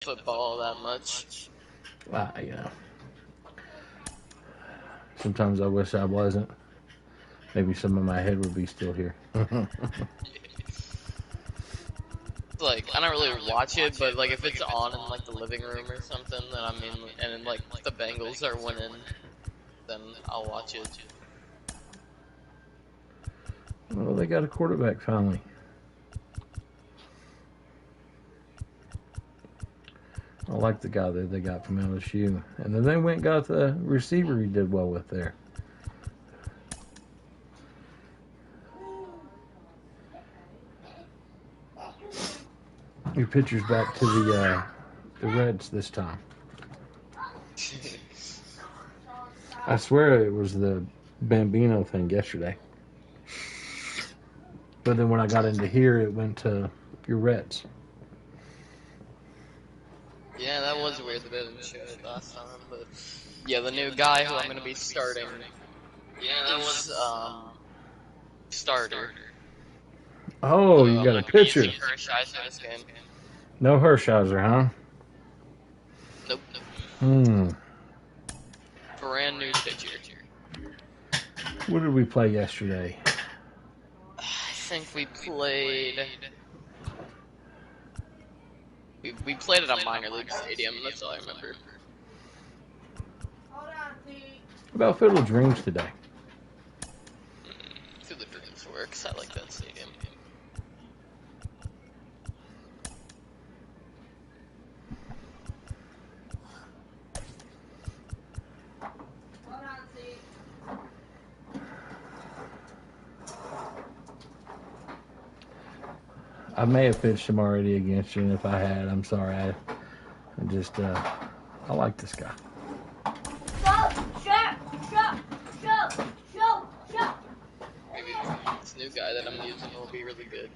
football that much. You know, sometimes I wish I wasn't. Maybe some of my head would be still here. Like, I don't really watch it, but like if it's on in like the living room or something, then I mean, and then, like the Bengals are winning, then I'll watch it. Well, they got a quarterback finally. I like the guy that they got from LSU. And then they went and got the receiver he did well with there. Your pitcher's back to the Reds this time. I swear it was the Bambino thing yesterday. But then when I got into here, it went to your Reds. Yeah, that was weird that they didn't show it last time, but yeah, the new guy who I'm gonna be starting. Yeah, that was starter. Oh, you I'm got a not gonna be pitcher. using Hershiser this game. No Hershiser, huh? Nope. Hmm. Brand new pitcher. What did we play yesterday? I think we played. We played at a minor league stadium. That's all I remember. What about Fiddle Dreams today? Fiddle Dreams works. I like that stadium. I may have pitched him already against you, and if I had, I'm sorry. I like this guy. Maybe this new guy that I'm using will be really good.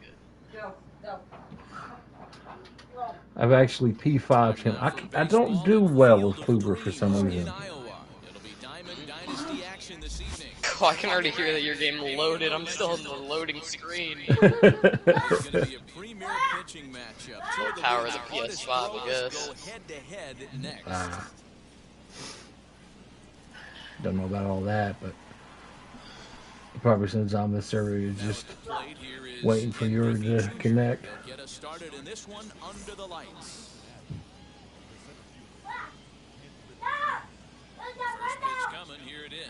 I've actually P5'd him. I don't do well with Kluber for some reason. Oh, I can already hear that your game loaded. I'm still on the loading screen. Full power of the PS5, I guess. Don't know about all that, but probably since I'm the server, you're just waiting for yours to connect. Get us started in this one under the lights. First pitch coming, here it is.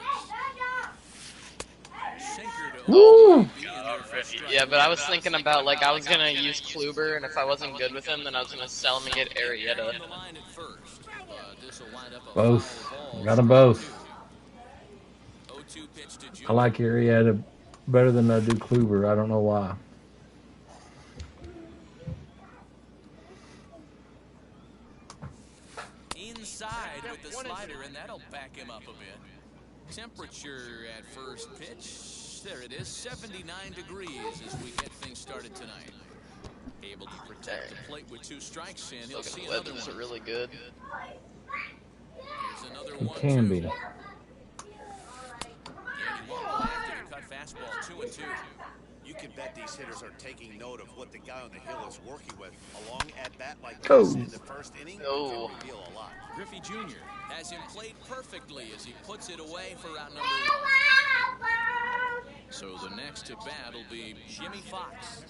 Woo! Yeah, but I was thinking about, like, I was gonna use Kluber, and if I wasn't good with him, then I was gonna sell him and get Arrieta. Both. Got them both. I like Arrieta better than I do Kluber. I don't know why. Inside with the slider, and that'll back him up a bit. Temperature at first pitch, there it is, 79 degrees as we get things started tonight. Able to protect the plate with 2 strikes, and he'll see another one. Are really good. Here's another It one. can be. Cut fastball 2-2. You can bet these hitters are taking note of what the guy on the hill is working with. A long at-bat like this in the first inning can reveal a lot. Griffey Jr. has him played perfectly as he puts it away for out number 1. So the next to bat will be Jimmy Fox.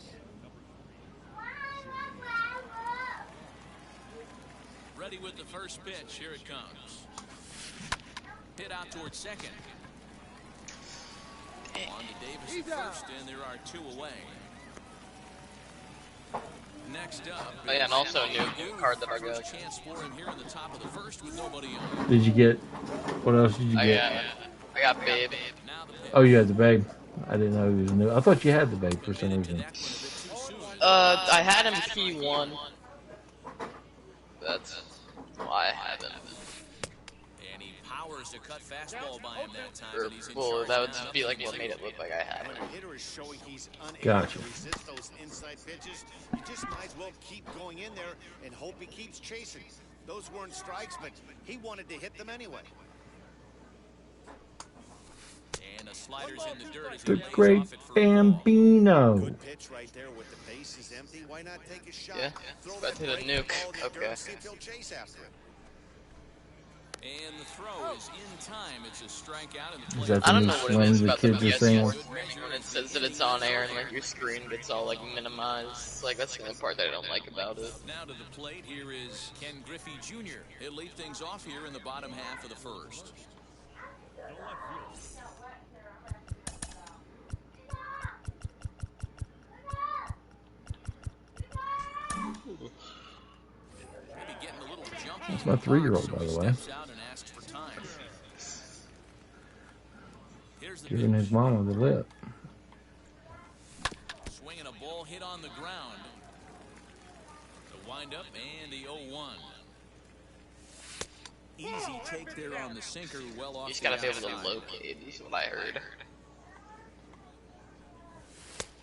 Ready with the first pitch. Here it comes. Hit out towards second. On to Davis at first, and there are 2 away. Next up. Oh yeah, and also a new card that I got. Chance for him here in the top of the first with nobody on. Did you get? What else did you get? I got Babe. Oh, you had the Babe. I didn't know he was new. I thought you had the Babe for some reason. I had him P1. That's why I haven't. And he powers to cut fastball by him that time. Or, well, that would be like what made it look like I had When him. a hitter is showing he's unable Gotcha. to resist those inside pitches, you just might as well keep going in there and hope he keeps chasing. Those weren't strikes, but he wanted to hit them anyway. And a the slider's in the dirt as he The lays great off it for a ball. Bambino. Good pitch right there with the bases empty. Why not take a shot? Yeah, Throw about that to hit a breaking nuke. ball in the dirt Okay. and see if he'll chase after it. And the throw is in time. It's a strikeout. And the Is play that I the don't new know what it swing is the about the kids are saying? PS4 screen when it says that it's on air and like your screen gets all like minimized. Like that's the only part that I don't like about it. Now to the plate, here is Ken Griffey Jr. He'll lead things off here in the bottom half of the first. Maybe getting a little jumpy. That's my 3-year-old, by the way. Steps out and asks for time. Here's the Giving his mama the lip. swinging a ball hit on the ground. The windup and the 0-1. Easy take there on the sinker, well off. You just the gotta be able to outside. locate, is what I heard.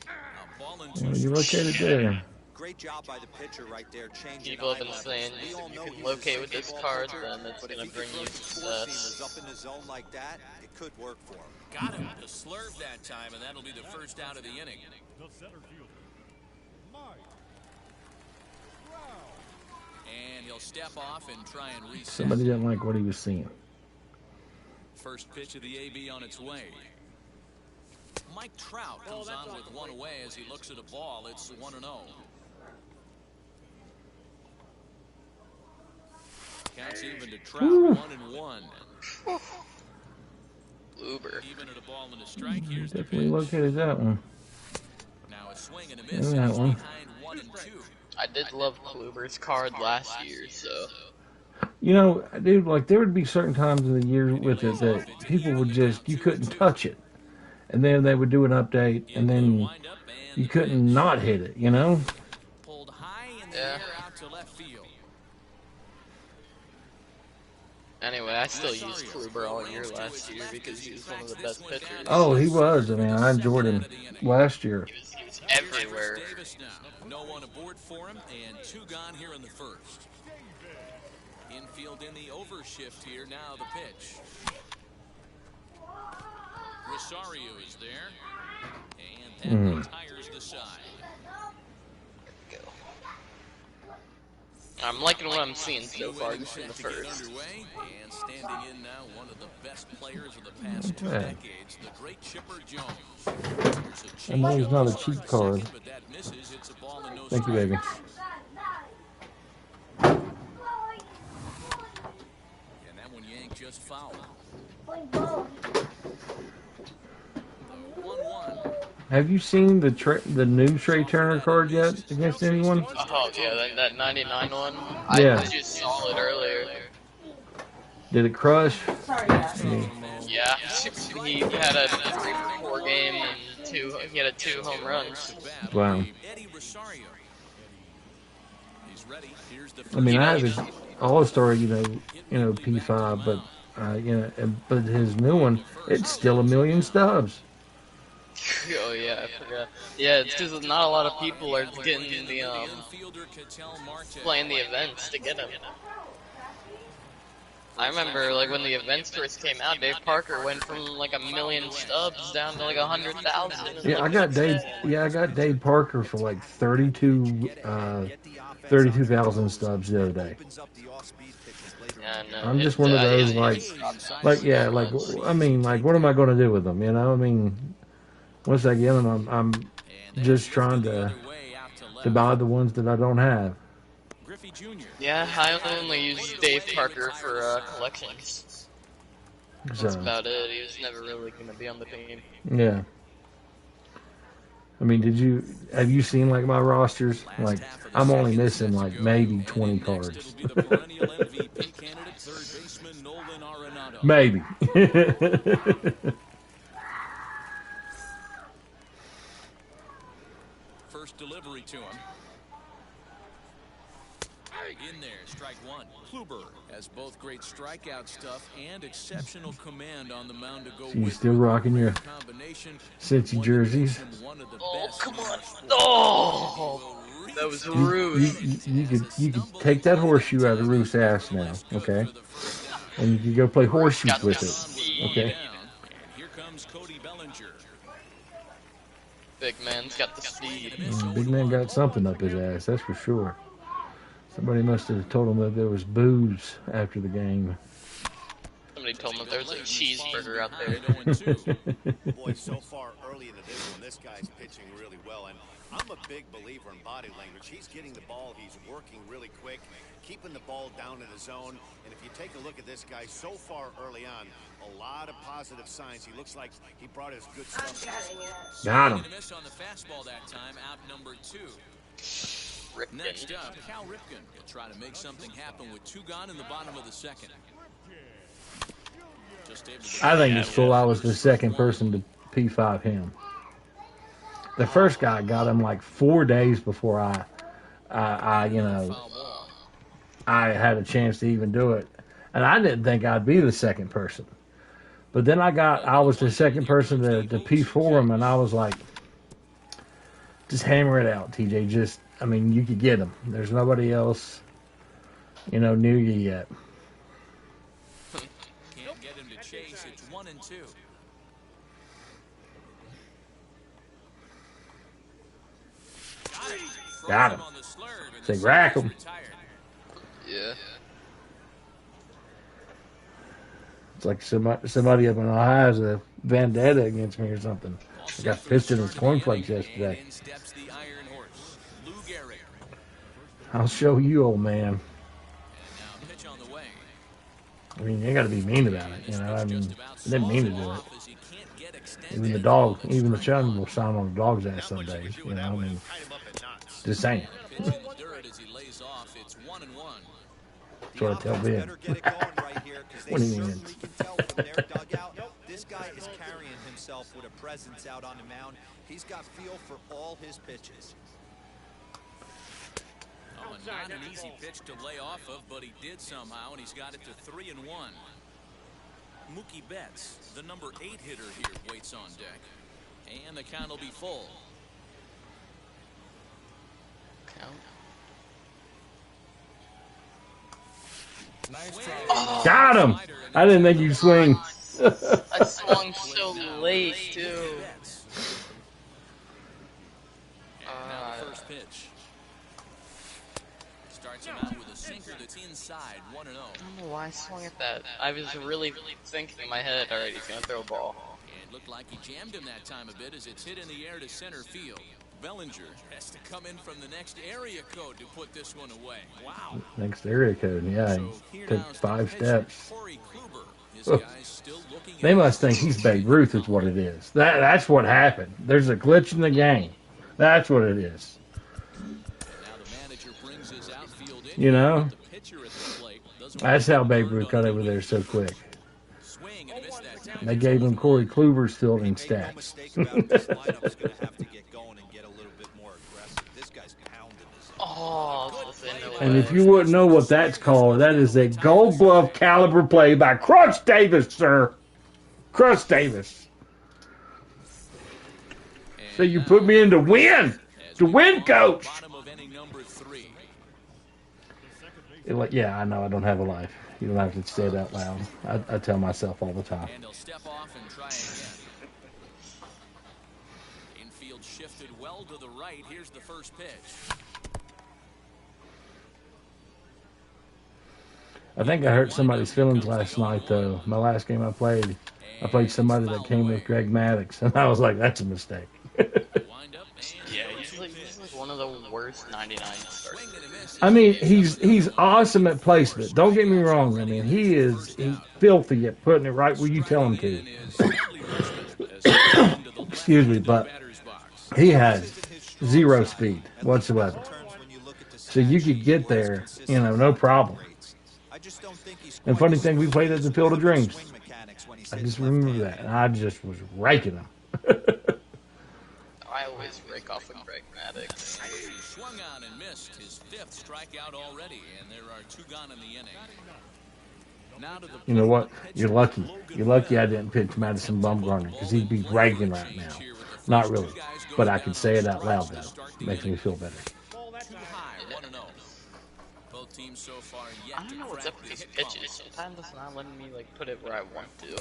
A ball in Well, two you located there. Great job by the pitcher right there, changing People have been eye levels. saying We all if know you he's can a locate with this sinker ball card, pitcher, then it's but if gonna he bring can you throw some four seamers success. up in the zone like that, it could work for him. Got him to slurve that time, and that'll be the first out of the inning. And he'll step off and try and reset. Somebody didn't like what he was seeing. First pitch of the AB on its way. Mike Trout comes on with one away as he looks at a ball. It's 1-0. Counts even to Trout, 1-1. Uber. Even at a ball and a strike. Here's the Definitely pitch. located that one. Now a swing and a miss. Yeah, that And he's one. behind 1-2. I did love Kluber's card last year, so You know, dude, like there would be certain times in the year with it that people would just, you couldn't touch it. And then they would do an update and then you couldn't not hit it, you know? Pulled high in the Yeah. air out to left field. anyway, I still used Kluber all year last year because he was one of the best pitchers. Oh, he was. I mean, I enjoyed him last year. He was everywhere. Davis now. No one aboard for him, and 2 gone here in the first. Infield in the overshift here. Now the pitch. Rosario is there, and that retires the side. I'm liking what I'm seeing so New far inning just in the set to get first. underway, and standing in now, one of the best players of the past 2 Yeah. decades, the great Chipper Jones. There's a I know he's not a change cheap on card. second, but that misses. It's a ball and no Thank you, strike. baby. And that one yanked just foul. 1-1. Have you seen the new Trey Turner card yet against anyone? Oh yeah, that 99 one. Yeah. I just saw it earlier. Did it crush? Yeah, he had a 3-for-4 game and he had 2 home runs. Wow. Eddie Rosario. He's ready. Here's the I mean, You I know, have his All-Star, P5, but but his new one, it's still 1,000,000 stubs. Oh yeah, I forgot. Yeah, it's because not a lot of people are getting the playing the events to get him. I remember like when the events first came out, Dave Parker went from like 1,000,000 stubs down to like 100,000. Yeah, I got Dave Parker for like 32,000 stubs the other day. Yeah, no, I'm just one of those what am I going to do with them? You know, I mean, once I get them, I'm just trying to buy the ones that I don't have. Yeah, I only use Dave Parker for collections. That's about it. He was never really going to be on the team. Yeah. I mean, have you seen like my rosters? Like, I'm only missing like maybe 20 cards. Maybe. First delivery to him. In there, strike 1. Kluber has both great strikeout stuff and exceptional command on the mound to go So you with still rocking your combination. Cincy jerseys? Oh, come on. Oh, that was rude. You could take that horseshoe out of Ruth's ass now, okay? And you can go play horseshoes with it, okay? Here comes Cody Big man's got the speed. Big man got something up his ass, that's for sure. Somebody must have told him that there was booze after the game. Somebody told him that there was a cheeseburger out there. Boy, so far early into this one, this guy's pitching really well. And I'm a big believer in body language. He's getting the ball. He's working really quick, keeping the ball down in the zone. And if you take a look at this guy so far early on, a lot of positive signs. He looks like he brought his good stuff. Got him. Miss on the fastball that time, out number 2. Ripken. Next up, Cal Ripken will try to make something happen with 2 gone in the bottom of the second. I think it's cool I was the second person to P5 him. The first guy got him like 4 days before I had a chance to even do it. And I didn't think I'd be the second person. But then I was the second person to P4 him, and I was like, just hammer it out, TJ. You could get him. There's nobody else, near you yet. Can't get him to chase. It's 1-2. Got him. Say, rack him. Yeah. It's like somebody up in Ohio has a vendetta against me or something. I got pissed in his cornflakes yesterday. I'll show you, old man. I mean, you got to be mean about it, I didn't mean to do it. Even the chun will sign on the dog's ass some days, just saying. That's what I tell Ben. What do you mean? This guy is carrying himself with a presence out on the mound. He's got feel for all his pitches. Oh, not an easy pitch to lay off of, but he did somehow, and he's got it to 3-1. Mookie Betts, the number 8 hitter here, waits on deck. And the count will be full. Count. Oh, got him! I didn't think you'd swing. I swung so late, too. Now the first pitch. Starts him out with a sinker that's inside, 1-0. I don't know why I swung at that. I was really thinking in my head, alright, he's gonna throw a ball. It looked like he jammed him that time a bit as it's hit in the air to center field. Bellinger has to come in from the next area code to put this one away. Wow. Next area code, yeah. Take 5 steps. They must think he's Babe Ruth is what it is. That's what happened. There's a glitch in the game. That's what it is. That's how Babe Ruth got over there so quick. They gave him Corey Kluber's fielding stats. And if you wouldn't know what that's called, that is a Gold Glove caliber play by Crunch Davis, sir. Crunch Davis. So you put me in to win, coach. Yeah, I know I don't have a life. You don't have to say it out loud. I tell myself all the time. And he'll step off and try again. Infield shifted well to the right. Here's the first pitch. I think I hurt somebody's feelings last night, though. My last game I played somebody that came with Greg Maddox, and I was like, that's a mistake. Yeah, he's like one of the worst 99 starters. I mean, he's awesome at placement. Don't get me wrong. I mean, he's filthy at putting it right where you tell him to. Excuse me, but he has 0 speed whatsoever. So you could get there, no problem. And funny thing, we played at the Field of Dreams. I just remember that. And I just was raking them. I always rake off of Greg Maddox. Swung on and missed his 5th strikeout already, and there are 2 gone in the inning. Now to the you know what? You're lucky. You're lucky I didn't pitch Madison Bumgarner because he'd be raking right now. Not really. But I can say it out loud, though. Makes me feel better. So far I don't know what's up with these pitches. Sometimes it's not letting me put it where I want to.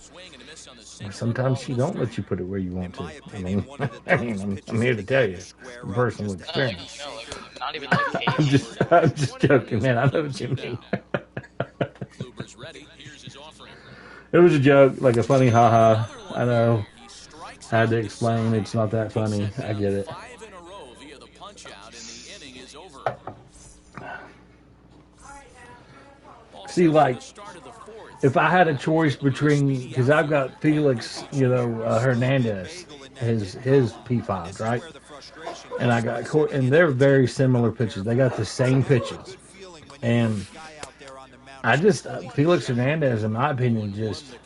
Swing and a miss on the sinker. Sometimes she don't let you put it where you want In to. my I opinion, mean, one of the I mean, toughest pitches I'm here in to the tell game you to square from up. personal Just No, like, experience. no, like, not even like I'm occasionally. just joking, man. I know what you mean. Kluber's ready. Here's his offering. It was a joke, like a funny haha. Another I one know. here. He strikes Had to out the explain side. it's not that He funny. sets I up get it. 5 in a row via the punch out, and the inning is over. All See, set for like, the start of the fourth. if I had a choice between, because I've got Felix, Hernandez, his P5, right? And I got and they're very similar pitches. They got the same pitches, and I just Felix Hernandez, in my opinion, just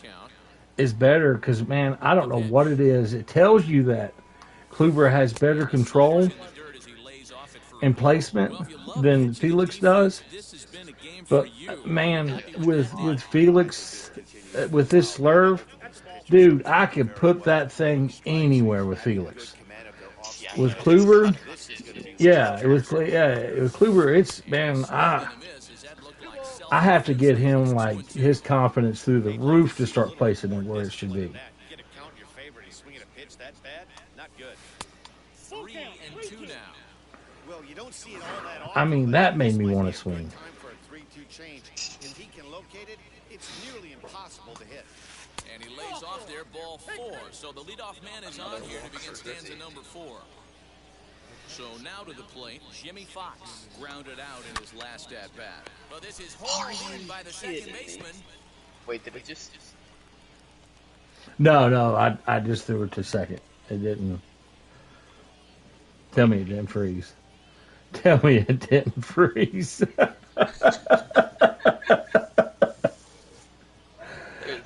is better because, man, I don't know what it is. It tells you that Kluber has better control and placement than Felix does. But man, with Felix, with this slurve, dude, I could put that thing anywhere with Felix. With Kluber, yeah, with Kluber, it's, man, I have to get him, like, his confidence through the roof to start placing it where it should be. Get a count in your favor and he's swinging a pitch that bad? Not good. 3-2 now. Well, you don't see it all that often. I mean, that made me want to swing. Time for a 3-2 change. If he can locate it, it's nearly impossible to hit. And he lays off there, ball 4. So the leadoff man is on here to begin stanza number 4. So now to the plate, Jimmy Fox grounded out in his last at-bat. But this is hauled in by the second baseman. Wait, did it just? No, I just threw it to second. It didn't. Tell me it didn't freeze. Tell me it didn't freeze.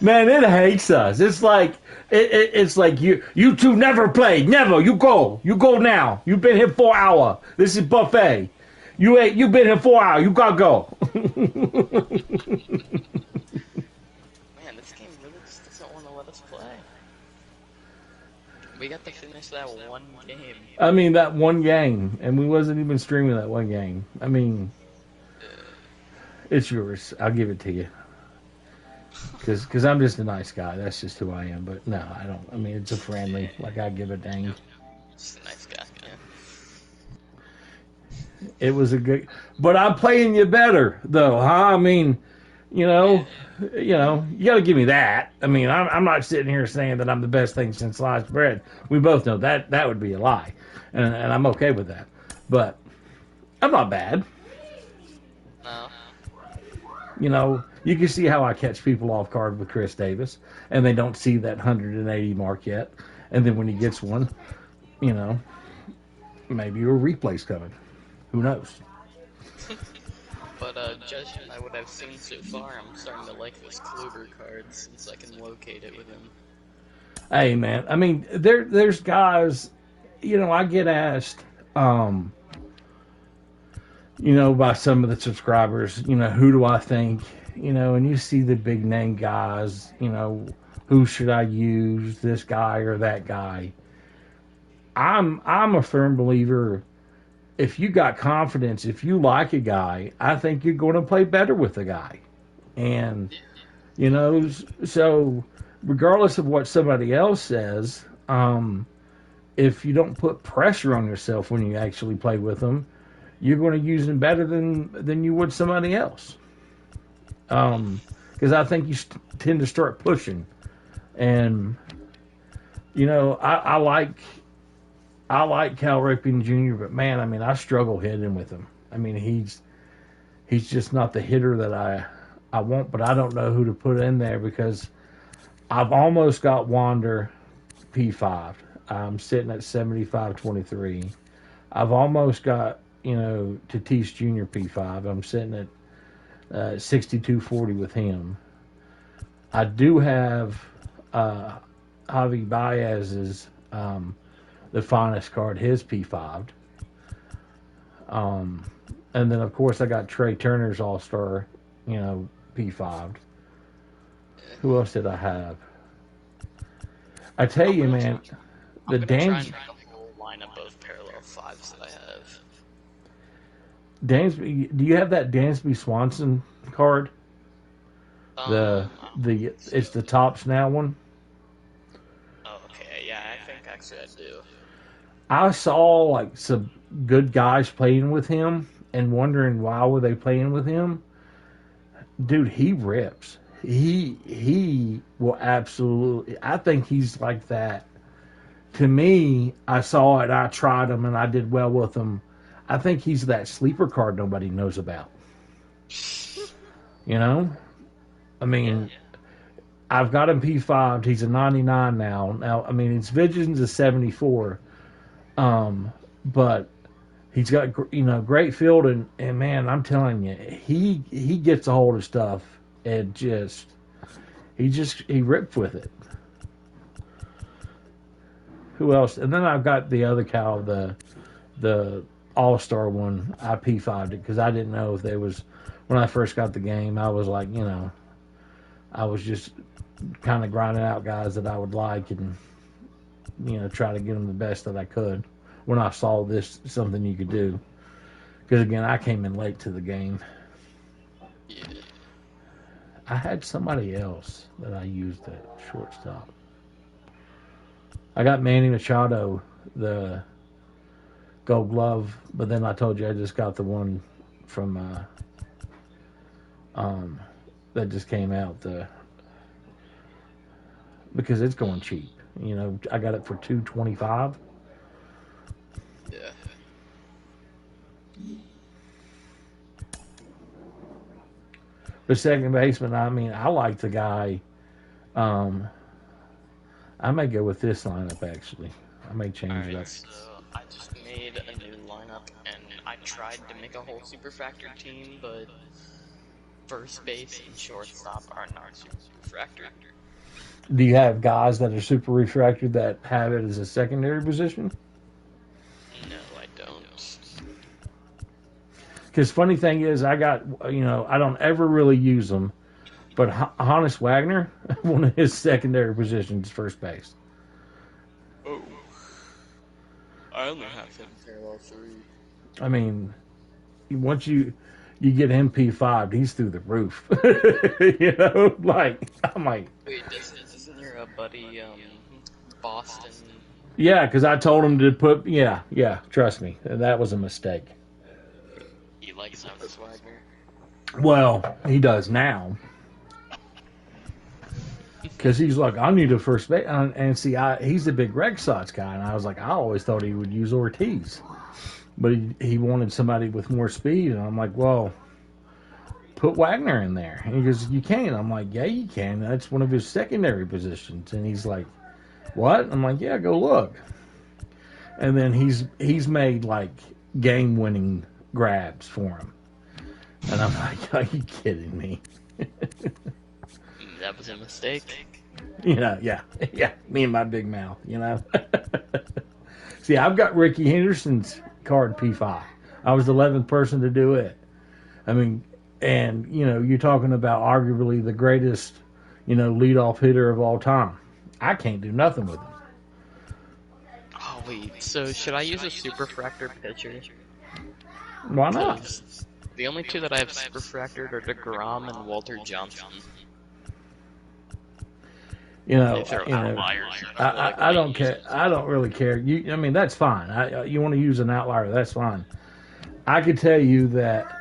Man, it hates us. It's like it's like you two never played. Never. You go now. You've been here 4 hours. This is buffet. You've been here 4 hours. You gotta go. Man, this game really just doesn't want to let us play. We got to finish that one game. I mean, that one game, and we wasn't even streaming that one game. I mean, it's yours. I'll give it to you. Because I'm just a nice guy. That's just who I am. But no, I don't. I mean, it's a friendly. Like, I give a dang. Just a nice guy. Yeah. It was a good. But I'm playing you better, though, huh? I mean, you got to give me that. I mean, I'm not sitting here saying that I'm the best thing since sliced bread. We both know that would be a lie, and I'm okay with that. But I'm not bad. No. You can see how I catch people off guard with Chris Davis, and they don't see that 180 mark yet. And then when he gets one, maybe a replay's coming. Who knows? But judging by what I've seen so far, I'm starting to like this Kluber card since I can locate it with him. Hey, man. I mean, there's guys. I get asked. By some of the subscribers, who do I think, and you see the big name guys, who should I use, this guy or that guy. I'm a firm believer, if you got confidence, if you like a guy, I think you're going to play better with the guy. And, so regardless of what somebody else says, if you don't put pressure on yourself when you actually play with them, you're going to use them better than you would somebody else. Because I think you tend to start pushing. And, I like Cal Ripken Jr., but man, I mean, I struggle hitting with him. I mean, he's just not the hitter that I want, but I don't know who to put in there because I've almost got Wander P5. I'm sitting at 75-23. I've almost got, Tatis Jr. P5. I'm sitting at 62-40 with him. I do have Javi Baez's the finest card, his P5. And then, of course, I got Trey Turner's All-Star, P5. Who else did I have? I tell you, man, the Dansby... lineup of parallel 5s that I have. Dansby, do you have that Dansby Swanson card? The I don't think it's the so. Tops Now one. Oh, okay, yeah, I think actually I do. I saw like some good guys playing with him and wondering why were they playing with him. Dude, he rips. He will absolutely. I think he's like that. To me, I saw it. I tried him and I did well with him. I think he's that sleeper card nobody knows about. You know, I Yeah. mean, I've got him P5. He's a 99 now. Now, I mean, his vision's a 74. But he's got great field and man, I'm telling you, he gets a hold of stuff and he ripped with it. Who else? And then I've got the other cow, the All Star one. I P5'd it because I didn't know if there was when I first got the game. I was like, I was just kind of grinding out guys that I would like and try to get them the best that I could. When I saw this something you could do, because again, I came in late to the game. Yeah. I had somebody else that I used at shortstop. I got Manny Machado, the Gold Glove, but then I told you I just got the one from that just came out because it's going cheap. I got it for $225. Yeah. The second baseman, I mean, I like the guy. I may go with this lineup actually. I may change Alright, that. so I just made a new lineup and I tried to make a whole super factor team, but first base and shortstop are not super factor. Do you have guys that are super refracted that have it as a secondary position? No, I don't. Because funny thing is, I got I don't ever really use them, but Hannes Wagner, one of his secondary positions, is first base. Oh. I only have him parallel 3. I mean, once you get him P5, he's through the roof. Like I'm like, Wait, isn't your buddy, Boston? yeah, because I told him to put, yeah, trust me, that was a mistake. He likes Honus Wagner. Well, he does now. Because he's like, I need a first base. And see, he's a big Red Sox guy. And I was like, I always thought he would use Ortiz. But he wanted somebody with more speed. And I'm like, well, put Wagner in there. And he goes, you can. I'm like, yeah, you can. That's one of his secondary positions. And he's like, what? I'm like, yeah, go look. And then he's made like game-winning grabs for him. And I'm like, are you kidding me? That was a mistake. Yeah. Me and my big mouth, See, I've got Ricky Henderson's card P5. I was the 11th person to do it. I mean, and, you're talking about arguably the greatest, leadoff hitter of all time. I can't do nothing with him. Oh, wait, so should I use a super fractor pitcher? Why not? 'Cause the only two that I have super fractored are DeGrom and Walter Johnson. If they're outliers. I don't care. I don't really care. I mean, that's fine. You want to use an outlier, that's fine. I could tell you that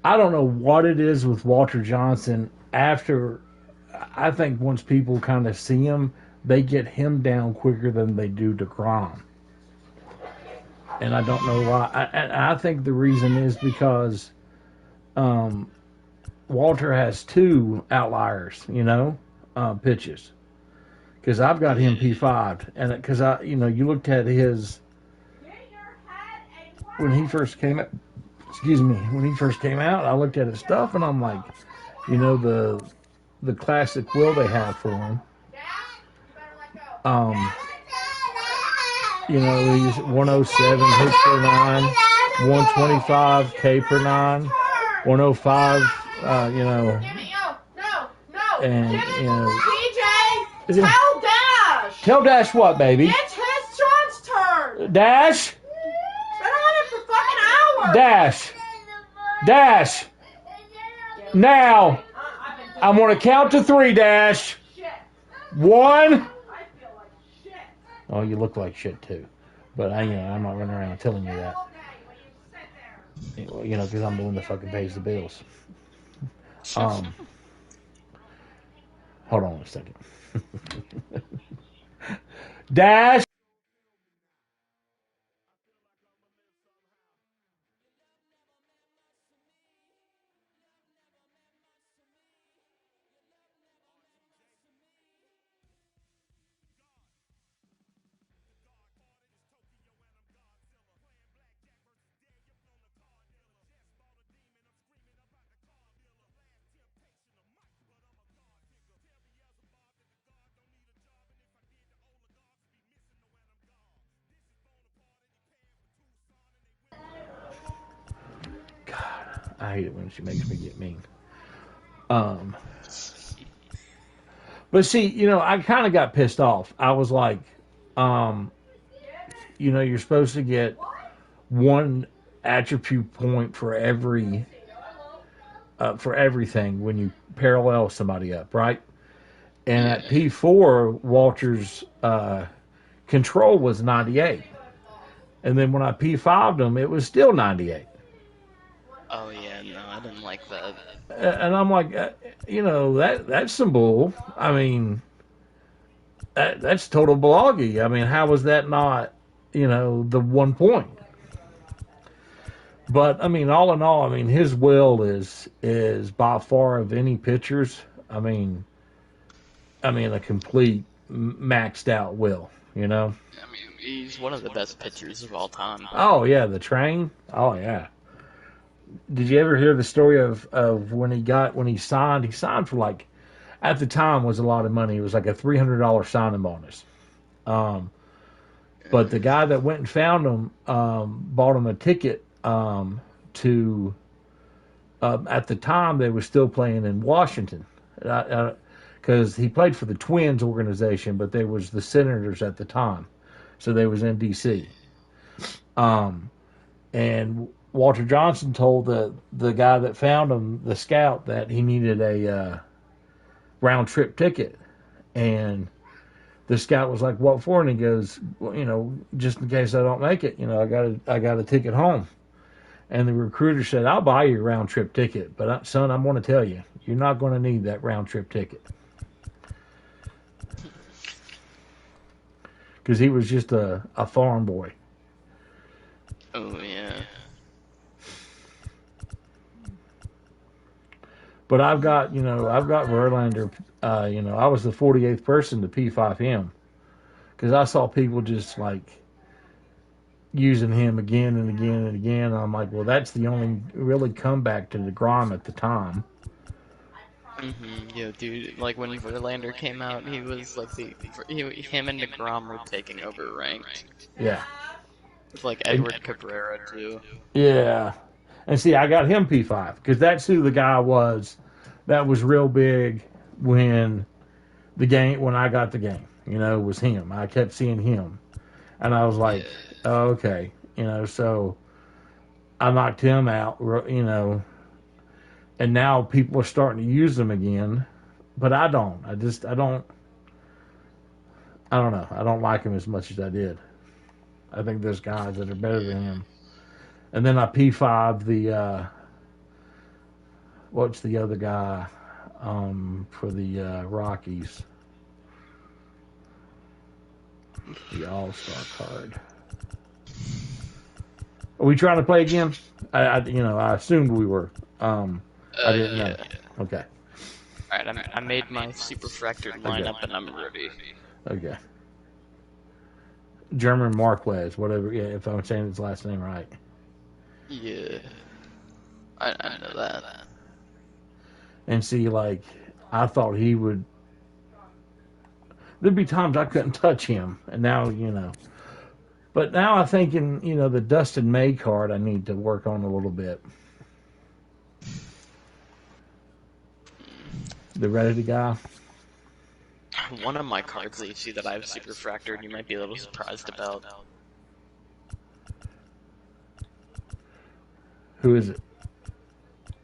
I don't know what it is with Walter Johnson. I think once people kind of see him, they get him down quicker than they do DeGrom. And I don't know why. I think the reason is because Walter has two outliers, pitches. Because I've got him P5, and because you looked at his when he first came out. Excuse me, when he first came out, I looked at his stuff, and I'm like, the classic will they have for him. He's 107 hits per 9, 125 K per 9, 105. And DJ, tell Dash. Tell Dash what, baby? It's his son's turn. Dash. Been on it for fucking hours. Dash. Now, I'm going to count to 3, Dash. 1. Oh, you look like shit too. But I'm not running around telling you that. Because I'm the one that fucking pays the bills. Hold on a second. Dash. God, I hate it when she makes me get mean. But see, I kind of got pissed off. I was like, you're supposed to get 1 attribute point for everything when you parallel somebody up, right? And at P4, Walter's control was 98. And then when I P5'd him, it was still 98. Oh yeah, no, I didn't like that. And I'm like, that's some bull. I mean, that's total baloney. I mean, how was that not, the 1 point? But I mean, all in all, I mean, his will is by far of any pitchers. I mean, a complete maxed out will. I mean, he's one of the best pitchers of all time. Oh yeah, the train. Oh yeah. Did you ever hear the story of when he signed? He signed for like, at the time was a lot of money. It was like a $300 signing bonus. But the guy that went and found him bought him a ticket to. At the time, they were still playing in Washington, because he played for the Twins organization, but they was the Senators at the time, so they was in D.C. And Walter Johnson told the guy that found him, the scout, that he needed a round trip ticket, and the scout was like, "What for?" And he goes, "Well, just in case I don't make it, I got a ticket home." And the recruiter said, "I'll buy you a round trip ticket, but son, I'm going to tell you, you're not going to need that round trip ticket." Because he was just a farm boy. Oh yeah. But I've got Verlander. I was the 48th person to P5 him, because I saw people just like using him again and again and again. And I'm like, well, that's the only really comeback to DeGrom at the time. Yeah, dude. Like when Verlander came out, he was like him and DeGrom were taking over ranked. Yeah. It's like Edward Cabrera too. Yeah. And see, I got him P5 because that's who the guy was that was real big when I got the game, was him. I kept seeing him. And I was like, oh, okay, so I knocked him out, and now people are starting to use them again, but I don't. I don't know. I don't like him as much as I did. I think there's guys that are better than him. And then I P5 the what's the other guy for the Rockies? The All-Star card. Are we trying to play again? I assumed we were. I didn't know. Okay. Alright, I made my super fractured lineup and I'm ready. Okay. German Marquez, whatever. Yeah, if I'm saying his last name right. Yeah. I know that. And see, like, I thought he would. There'd be times I couldn't touch him, and now, But now I'm thinking, the Dustin May card I need to work on a little bit. The Reddit guy. One of my cards that you see that I have super fractured, you might be a little surprised about. Who is it?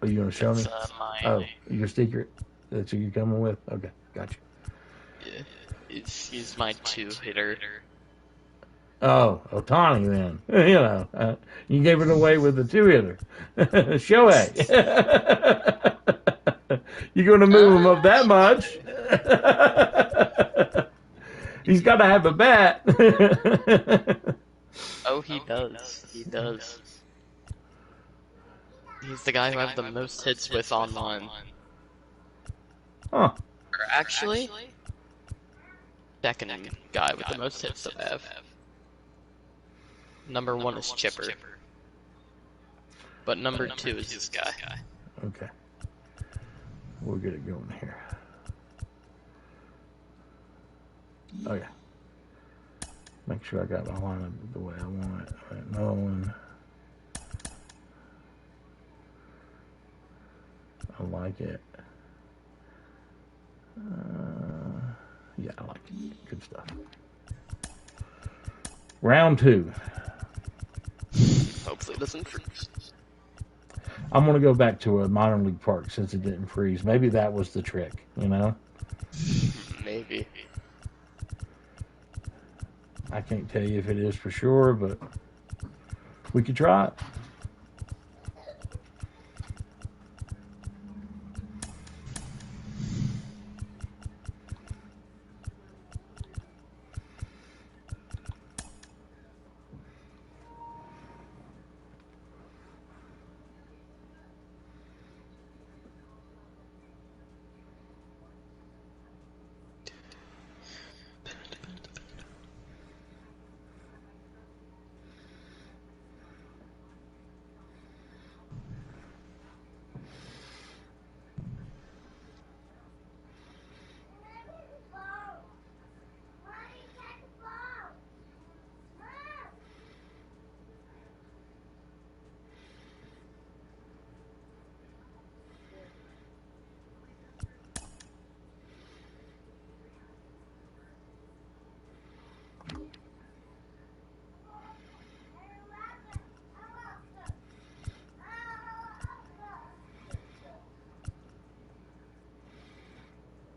Are you gonna show me? My Oh, your secret. That's who you're coming with. Okay, gotcha. yeah, he's my 2-hitter. Oh, Otani then. You gave it away with the 2-hitter. Shohei. You're going to move him up that much. He's got to have a bat. Oh, he does. He does. He's the guy who I have the most hits with online. Huh. Or actually, second guy with the most hits that I have. Number 1 is Chipper. But number 2 is this guy. Okay. We'll get it going here. Oh, yeah. Make sure I got my lineup the way I want it. All right, Nolan. I like it. Yeah, I like it. Good stuff. Round 2. Hopefully it doesn't freeze. I'm going to go back to a minor league park since it didn't freeze. Maybe that was the trick, you know? Maybe. I can't tell you if it is for sure, but we could try it.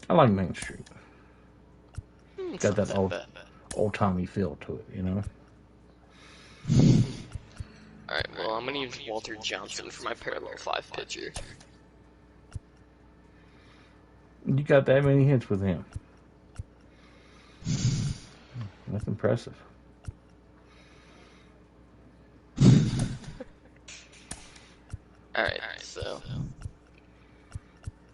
I like Main Street. Got that old timey feel to it, you know? Alright, well, I'm gonna use Walter Johnson for my parallel 5 pitcher. You got that many hits with him. That's impressive. Alright, so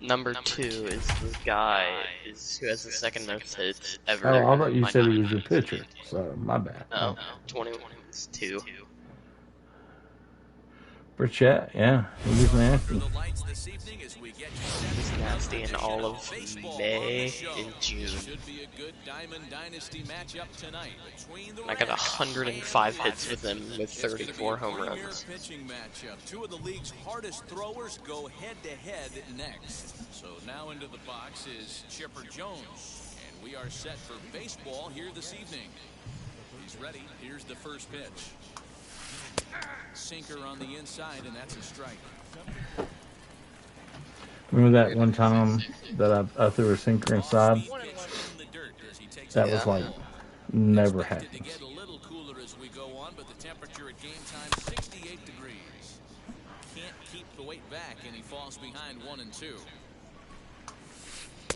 number 2 is this guy who has the second most hits ever. Oh, I thought you said he was your pitcher. So, my bad. No, 21 is 2. Burchett, yeah. He was nasty. He's nasty in all of May and June. I got 105 hits with him with 34 home runs. Two of the league's hardest throwers go head-to-head next. So now into the box is Chipper Jones, and we are set for baseball here this evening. He's ready. Here's the first pitch. Sinker on the inside, and that's a strike. Remember that one time that I threw a sinker inside? That was like never happened. To get a little cooler as we go on, but the temperature at game time 68 degrees. Can't keep the weight back, and he falls behind 1-2.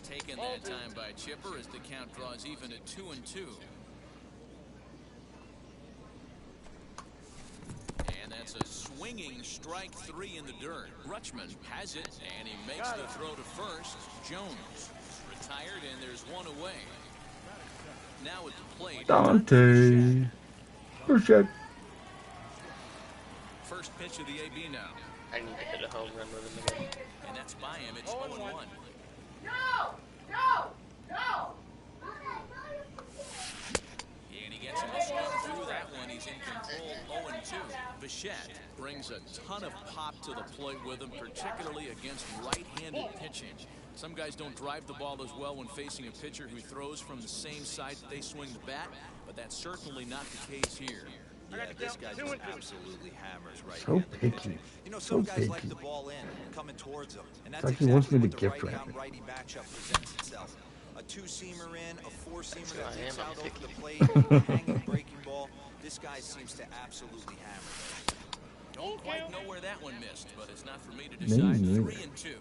Taken that time by Chipper as the count draws even at 2-2. And that's a swinging strike 3 in the dirt. Rutschman has it, and he makes the throw to first. Jones retired, and there's one away. Now at the plate, Dante. Burchett. First pitch of the AB now. I need to hit a home run with him again. And that's by him. It's 0-1. No! No! No! And he gets him to swing through that one. He's in control, 0-2. Bichette brings a ton of pop to the plate with him, particularly against right-handed pitching. Some guys don't drive the ball as well when facing a pitcher who throws from the same side that they swing the bat, but that's certainly not the case here. Yeah, this guy just absolutely hammers So right-handed picky. pitching. You know, So some guys like picky. the ball in, coming towards them, and It's that's like he wants exactly me what to the gift wrap righty on it. righty matchup presents itself. A two-seamer in, a four-seamer That's that who I digs am, I'm out over picky. the plate, a hanging breaking ball. This guy seems to absolutely hammer. Don't quite know where that one missed, but it's not for me to Me decide. neither. 3-2.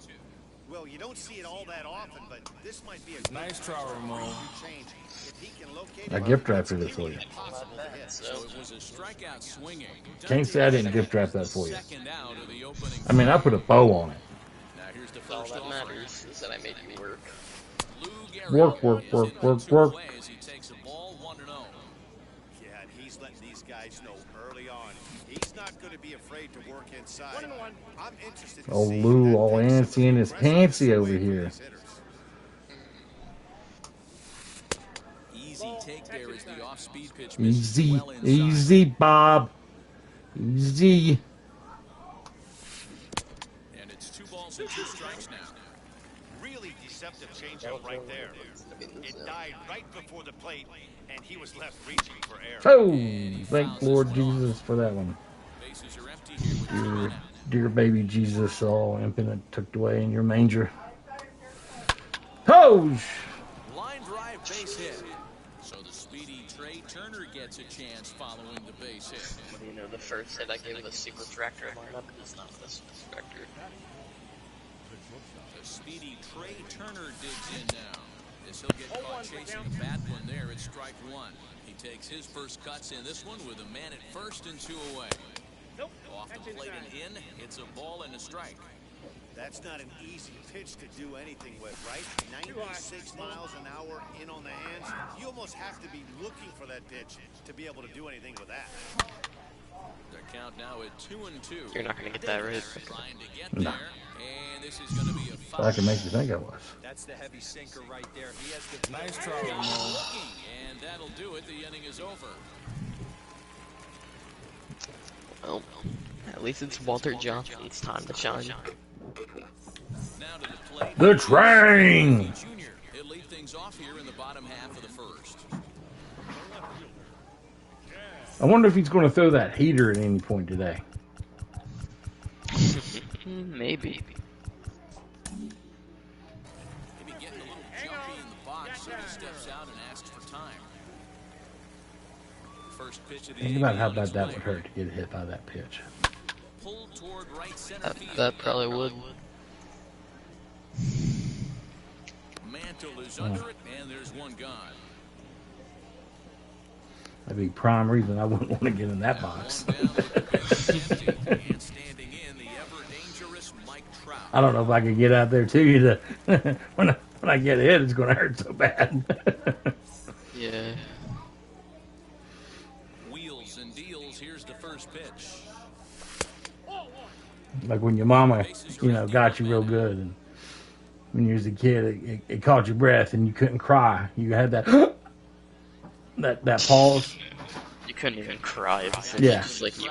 Well, you don't see it all that often, but this might be a Nice try, Ramon. change. If he can locate I it, gift wrapped it's it for you. nearly impossible to hit. So it was a strikeout swinging. Can't say I didn't gift wrap that for you. Second out of the opening. I mean, I put a bow on it. Now here's the All first that offering. matters is that I made you work. Lou Work, Gehrig work, is work, in work, with two work. plays. He takes a ball 1-0. Yeah, and he's letting these guys know early on. He's not going to be afraid to work inside. I'm interested to Oh, see Lou, that all takes some of antsy the and his aggressiveness pantsy away over from here. these hitters. Easy take there as the off-speed pitch misses Easy, well inside. easy, Bob. Easy. And it's 2 balls and 2 strikes now. Really deceptive changeup right there. It died right before the plate, and he was left reaching for air. Oh, thank Lord Jesus for that one. Bases are empty here with 2 men out. Dear baby Jesus, all infinite tucked away in your manger. Oh! Line drive base hit. So the speedy Trey Turner gets a chance following the base hit. What do you know? The first hit I gave with a super tractor lineup is not this tractor. The speedy Trey Turner digs in now. As he'll get caught chasing a bad one there at strike 1. He takes his first cuts in this one with a man at first and 2 away. Off the plate and in, it's a ball and a strike. That's not an easy pitch to do anything with, right? 96 miles an hour in on the hands. You almost have to be looking for that pitch to be able to do anything with that. The count now at 2-2. You're not gonna get that right. Trying to get No. there, and this is going to be a foul. I can make you think I was. That's the heavy sinker right there. He has the Nice try, Ramon. Looking, and that'll do it. The inning is over. Well, at least it's Walter Johnson's time to shine. Now to the plate. The train! Junior. He'll lead things off here in the bottom half of the first. I wonder if he's going to throw that heater at any point today. Maybe. Maybe getting a little jumpy in the box, so he steps out and asks for time. First pitch of the Think inning about how on bad its that way. would hurt to get hit by that pitch. Pulled toward right center field. That probably would. Mantle is under it, and there's one gone. That'd be prime reason I wouldn't want to get in that box. One down with the bases empty, and standing in the ever-dangerous Mike Trout. I don't know if I could get out there to you. When I get hit, it's going to hurt so bad. Yeah. Wheels and deals. Here's the first pitch. Like when your mama, got you real good, and when you was a kid, it caught your breath and you couldn't cry. You had that that pause. You couldn't even cry. It was Yeah. just like you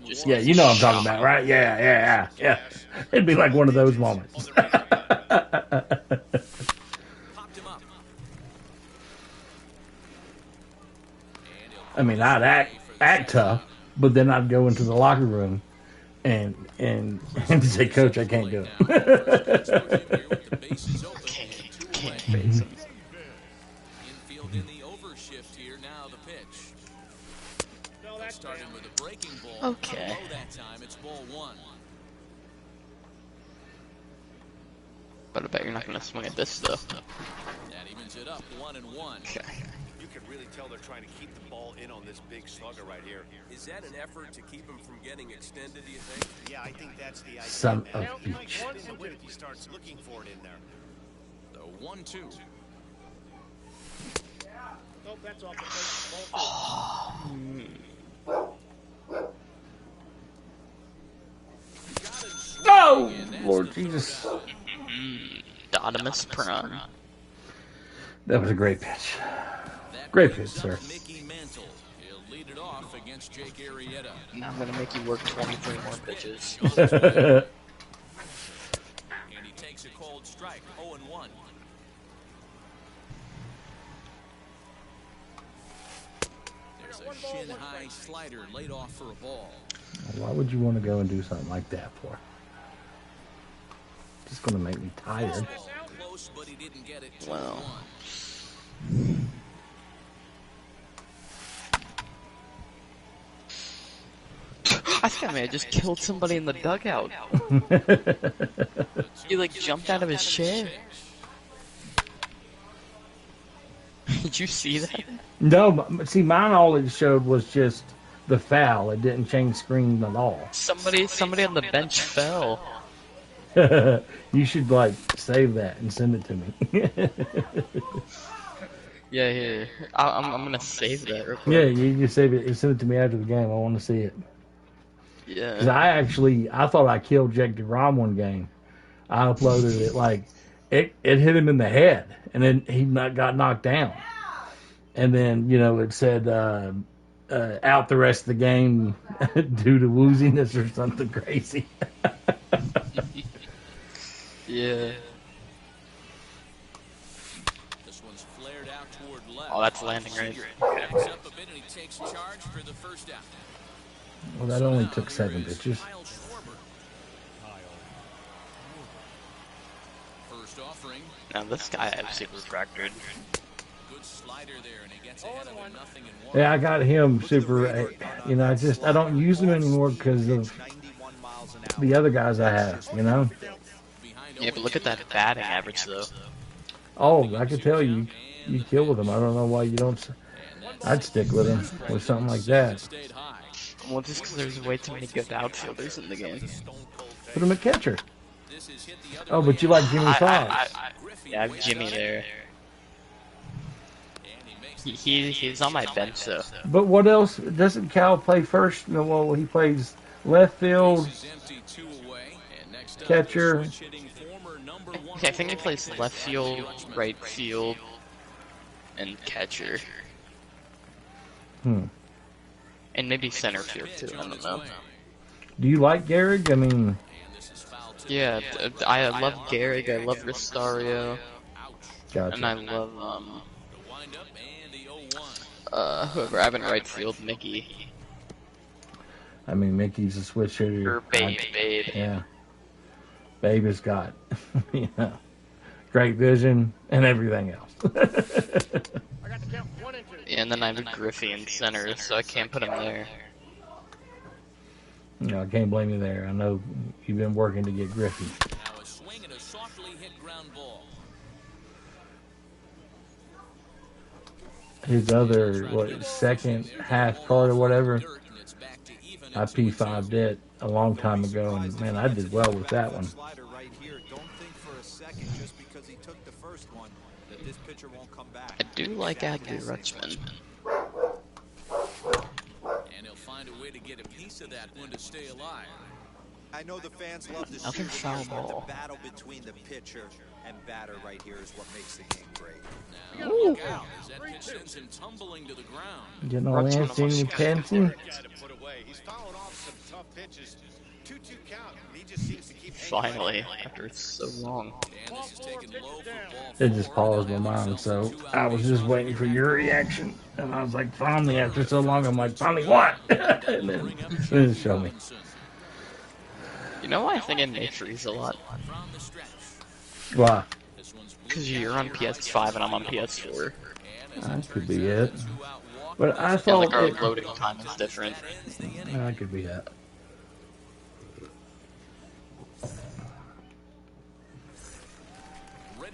just Yeah, you know what I'm talking about, right? Yeah. It'd be like one of those moments. Popped him up. I mean, I'd act tough, but then I'd go into the locker room and say, Coach, I can't go. can't face him. Infield in the overshift here. Now the pitch. Starting with a breaking ball. Okay. Below that time, it's ball 1. But I bet you're not gonna swing at this stuff. That evens it up 1-1. Okay. You can really tell they're trying to keep the ball in on this big slugger right here. Is that an effort to keep him from getting extended, do you think? Yeah, I think that's the idea. Son man. of He might each. spin the whip if he starts looking for it in there. The 1-2. Nope, that's off the plate. Oh, Lord Jesus. Dotimus Prime. That was a great pitch. That Great brings pitch, up sir. Mickey Mantle. He'll lead it off against Jake Arrieta. Now I'm gonna make you work 23 more pitches. And he takes a cold strike. 0-1. There's It's a shin-high slider laid off for a ball. Why would you want to go and do something like that for? Just going to make me tired. Close, but he didn't get it. Wow. I think I may have just killed somebody in the dugout. He like jumped out of his chair. Did you see that? No, see, mine all it showed was just the foul. It didn't change screen at all. Somebody on the bench fell. You should like save that and send it to me. Yeah, here. I'm gonna save that real Yeah, quick. you just save it and send it to me after the game. I want to see it. Yeah. Because I thought I killed Jake DeGrom one game. I uploaded it like it hit him in the head, and then he got knocked down. And then it said out the rest of the game due to wooziness or something crazy. Yeah. This one's flared out toward left. Oh, that's landing right. Backs up a bit and he takes charge for the first out. Well, that only took 7 pitches. First offering. Now this guy had super fractured. Good slider there, and he gets ahead of him, 0-1. Yeah, I got him super. I don't use him anymore because of the other guys I have. Yeah, but look at that batting average though. Oh, I could tell you kill with him. I don't know why you don't. I'd stick with him with something like that. Well, just because there's way too many good outfielders in the game. Put him at catcher. Oh, but you like Jimmy Fox. Yeah, I have Jimmy there. He's on my bench though. But what else? Doesn't Cal play first? No, well, he plays left field, catcher. Okay, I think he plays left field, right field, and catcher. And maybe center field too, I don't know. Do you like Gehrig? I mean... Yeah, I love Gehrig, I love Rosario, Gotcha. and I love, whoever I have in right field, Mickey. I mean, Mickey's a switch hitter. Or Babe. Yeah. Babe has got, great vision and everything else. I got the count 1 and 2. Yeah, and then I have Griffey in center, so I can't put him there. I can't blame you there. I know you've been working to get Griffey. Now a swing and a softly hit ground ball. His other, second half card or whatever, I P5'd it a long time ago, and man, I did well with that one. Don't think for a second just because he took the first one that this pitcher won't come back. I do like Adley Rutschman. And he'll find a way to get a piece of that one to stay alive. I know the fans love to Another see foul it, but ball. the battle between the pitcher and batter right here is what makes the game great. Now look out as that pitch sends him tumbling to the ground. You know, Anthony Kenton. He's fouled off some tough pitches. 2-2 count. He just seems to keep Finally, after so long. And this is taken low for ball It just 4. paused my mind, so I was just waiting for your reaction. And I was like, finally, after so long, I'm like, finally what? And then show me. You know why I think I may freeze a lot? From the stretch. Why? This one's Because you're on PS5 and I'm on PS4. That could be it. But I And thought like our it, loading time is different. that could be that.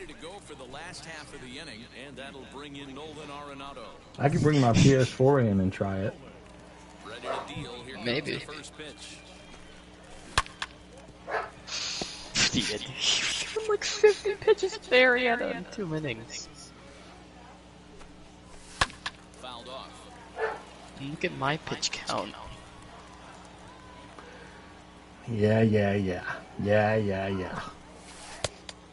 ready to go for the last half of the inning, and that'll bring in Nolan Arenado. I could bring my PS4 in and try it. Ready to deal. Here comes Maybe. the first pitch. He threw like 50 pitches there he had in 2 innings. Fouled off. Look at my pitch count. Yeah.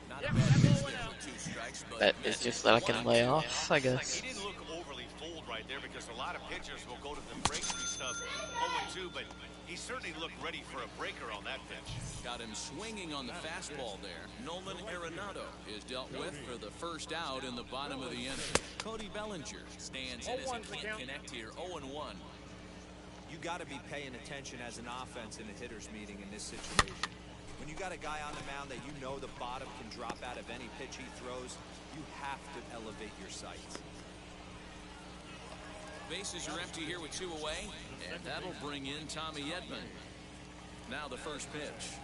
Not a bad pitch there for 2 strikes, but That is just that I can lay off, I guess. He didn't look overly fooled right there because a lot of pitchers will go to the breakthrough stuff 0-2, but He certainly looked ready for a breaker on that pitch. Got him swinging on the fastball there. Nolan Arenado is dealt with for the first out in the bottom of the inning. Cody Bellinger stands in as he can't connect here, 0-1. You got to be paying attention as an offense in a hitter's meeting in this situation. When you got a guy on the mound that you know the bottom can drop out of any pitch he throws, you have to elevate your sights. Bases are empty here with 2 away, and that'll bring in Tommy Edman. Now the first pitch.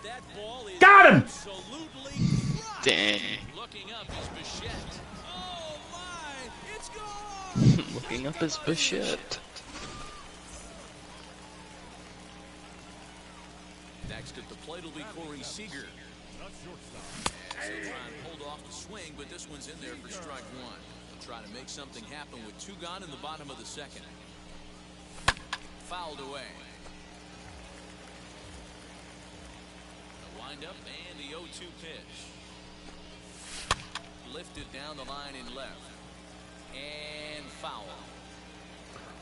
That ball is got him! Absolutely crushed. Dang. Looking up is Bichette. Oh my, it's gone! Looking up is Bichette. Next at the plate will be Corey Seager. He'll try and hold off the swing, but this one's in there for strike 1. He'll try to make something happen with 2 gone in the bottom of the second. Fouled away. The windup and the 0-2 pitch. Lifted down the line in left. And foul.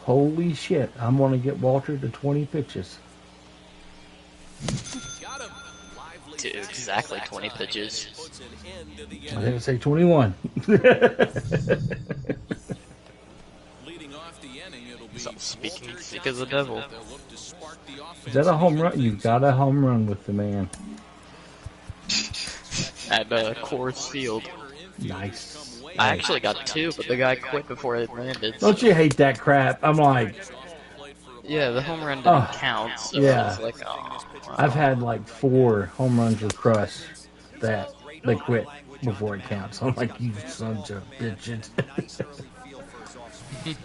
Holy shit! I'm gonna get Walter to 20 pitches. Got him. Lively Dude, fastball exactly that 20 time, pitches. and it puts an end to the I inning. didn't say 21. Leading off the inning, it'll be Stop speaking Walter sick as the Johnson. devil. They'll look to spark the offense Is that a and home even run? You things got up. a home run with the man. At Coors Field. Nice. I actually got 2, but the guy quit before it landed. Don't you hate that crap? I'm like, Yeah, the home run didn't Oh, count, so yeah. it's like, oh. I've had like 4 home runs with Crush that they quit before it counts. I'm like, you sons of bitches. Nice early feel for his off-speed.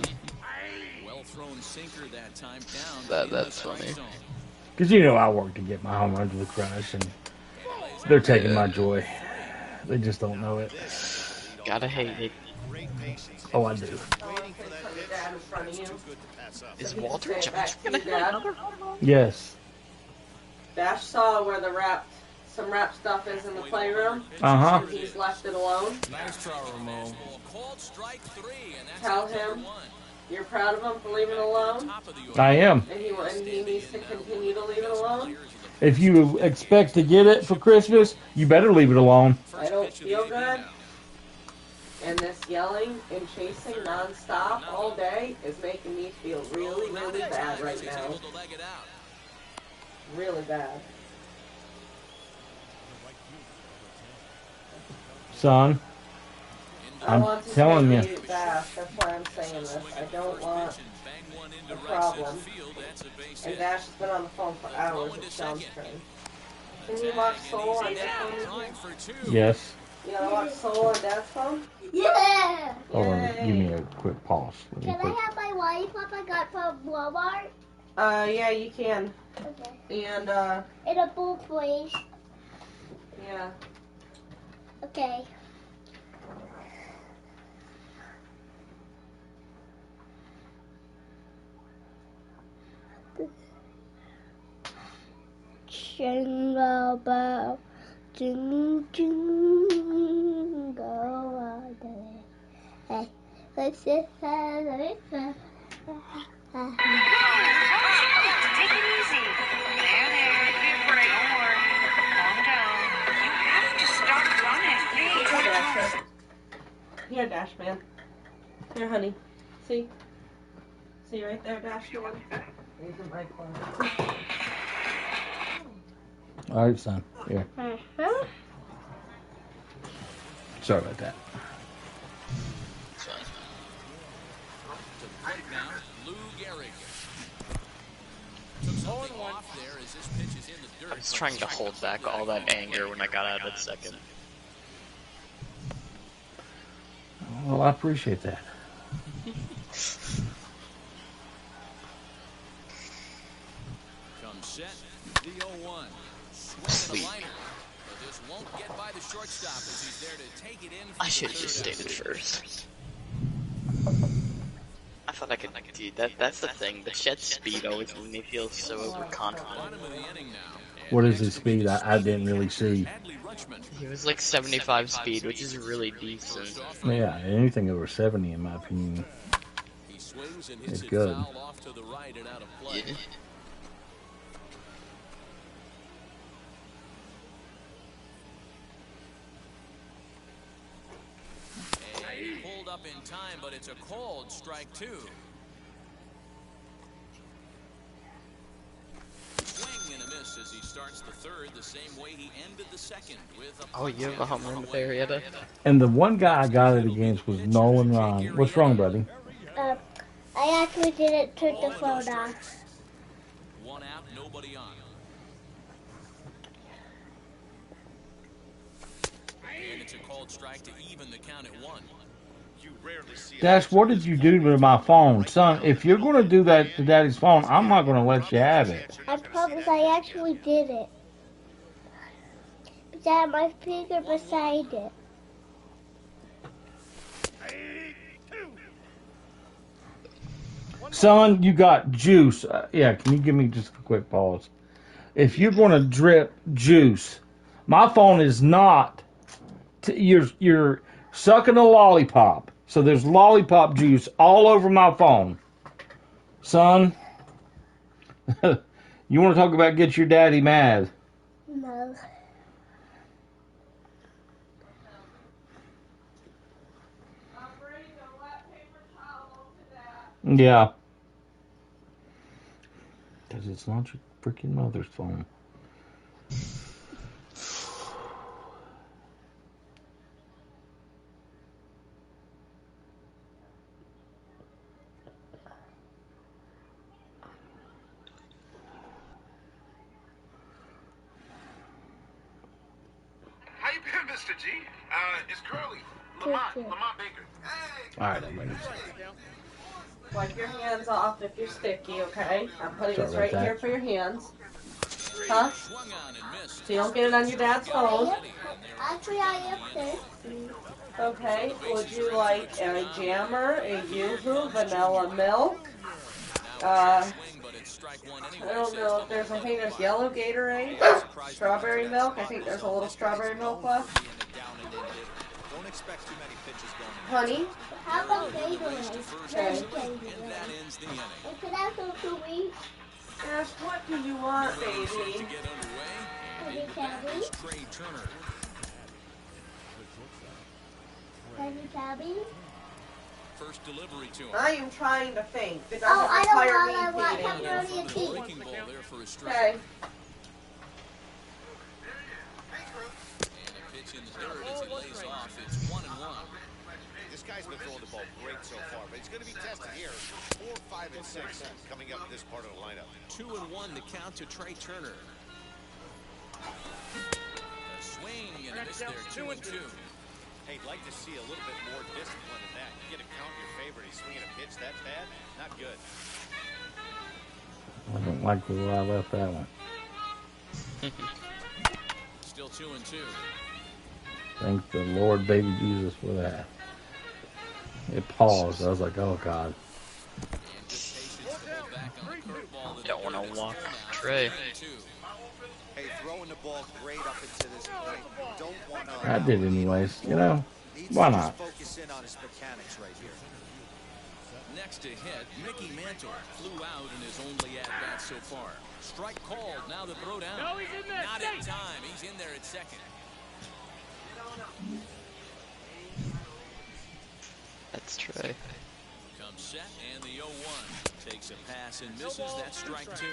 Well thrown sinker that time down. in the That's strike funny. zone. Because you know I work to get my home runs with Crush, and they're taking my joy. They just don't know it. Gotta hate it. Great patience. Oh, I do. Waiting for that pitch. Too good to pass up. Is Walter Johnson gonna hit another home run? Yes. Dash saw where the some wrap stuff is in the playroom. Uh-huh. And he's left it alone. Nice try, Ramon. Called strike 3, and that's Tell number him 1. you're proud of him for leaving it alone, Top of the I am. and he needs to continue to leave it alone. If you expect to get it for Christmas, you better leave it alone. I don't feel good, and this yelling and chasing nonstop all day is making me feel really, really bad right now. Really bad. Son, I I'm want to telling stay you. muted fast. That's why I'm saying this. I don't want a problem. And Dash has been on the phone for hours with Sean's turn. Can you watch Soul on your phone with me? Yes. You gotta watch Soul on Dad's phone? Yeah! Hold on, give me a quick pause. Let me Can I quick- have my lollipop I got from Walmart? Yeah, you can. Okay. And, In a bowl, please. yeah. Okay. Jingle bell, jingle all the way. Hey, let's just have it. Take it easy. There, there. Don't worry. Calm down. You have to start running. Here, Dash. Here, Dash, man. Here, honey. See? See right there, Dash, man? There's the mic one. All right, son. Here. Uh-huh. Sorry about that. I was trying to hold back all that anger when I got out at second. Well, I appreciate that. Come set, the 0-1. Swing and a liner. But this won't get by the shortstop as he's there to take it in. I should have just stated first. I thought I could, dude, that's the thing. The shed speed always made me feel so overconfident. Bottom of the inning now. What is his speed? I didn't really see. Adley Rutschman. He was like 75 speed, which is really decent. Yeah, anything over 70, in my opinion. He swings goes and hits It's it good. foul off to the right and out of play. Yeah. And he pulled up in time, but it's a called strike 2. Swing and a miss as he starts the third the same way he ended the second with a Oh, you have a home run Marietta? And the one guy I got it against was Nolan Ryan. What's wrong, buddy? I actually didn't turn the phone off. One out, nobody on. And it's a called strike to even the count at 1. Dash, what did you do to my phone? Son, if you're going to do that to Daddy's phone, I'm not going to let you have it. I promise I actually did it. But I had my finger beside it. Son, you got juice. Yeah, can you give me just a quick pause? If you're going to drip juice, my phone is not. You're sucking a lollipop. So there's lollipop juice all over my phone. Son, you want to talk about get your daddy mad? No. Yeah. Because it's not your freaking mother's phone. How you been, Mr. G? It's Curly. Lamont Baker. Hey. All right, I'm ready. Wipe your hands off if you're sticky, okay? I'm putting Sorry this right about that. here for your hands. Huh? So you don't get it on your dad's phone. Actually, I am thirsty. Okay, would you like a jammer, a yoo-hoo, vanilla milk? I don't know if there's, I think there's yellow Gatorade, strawberry milk. I think there's a little strawberry milk left. Don't expect too many pitches going. Honey? How about Gatorade? Okay. And could I go to me? Ash, what do you want, baby? Can you tell me? Can you tell me? First delivery to him. I am trying to think. It doesn't Oh, I require don't me want feeding you. pepperoni and cheese. Breaking ball there for a strike. Okay. And a pitch in the dirt as he lays off. It's 1-1. This guy's been throwing the ball great so far, but he's going to be tested here. 4, 5, and 6 coming up in this part of the lineup. 2-1 the count to Trey Turner. A swing and a miss there. 2-2. Hey, I'd like to see a little bit more discipline than that. You get a count in your favor, he's swinging a pitch that bad, not good. I don't like the way I left that one. Still 2-2. Thank the Lord, baby Jesus, for that. It paused. I was like, oh, God. Don't want to walk Trey. Hey, throwing the ball great up into this point. Don't want to. I did anyways. You know, why not? Focus in on his mechanics right here. Next to hit, Mickey Mantle flew out in his only at-bat so far. Strike called, now the throw down. No, he's in there. Not in time, he's in there at second. That's Trey. Comes set, and the 0-1. Takes a pass and misses, that's strike 2.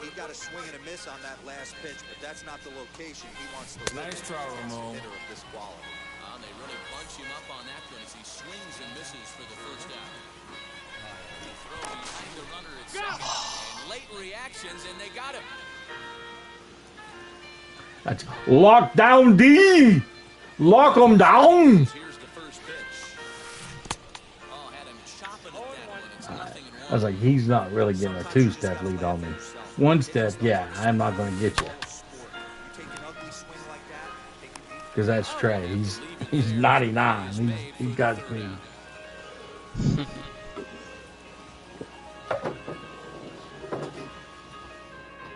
He got a swing and a miss on that last pitch, but that's not the location he wants to live Nice in try, against a Ramon. hitter of this quality. They really bunch him up on that one as he swings and misses for the first out. He throw behind the runner at second, and late reactions, and they got him. That's lockdown D. Lock 'em down. Here's the first pitch. Oh, had him chopping at that one. It's nothing in I was like, he's not really getting a two-step lead on me. One step, yeah, I'm not going to get you. Because that's Trey. He's 99. He's got speed.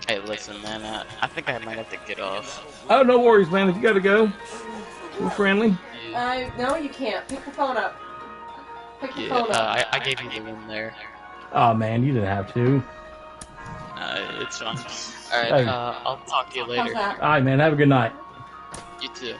Hey, listen, man. I think I might have to get off. Oh, no worries, man. If you got to go, we're friendly. No, you can't. Pick the phone up. Pick your Yeah, phone up. I gave you the win there. Oh man, you didn't have to. It's fine. Alright, I'll talk to you later. How's that? All right, man. Have a good night. You too.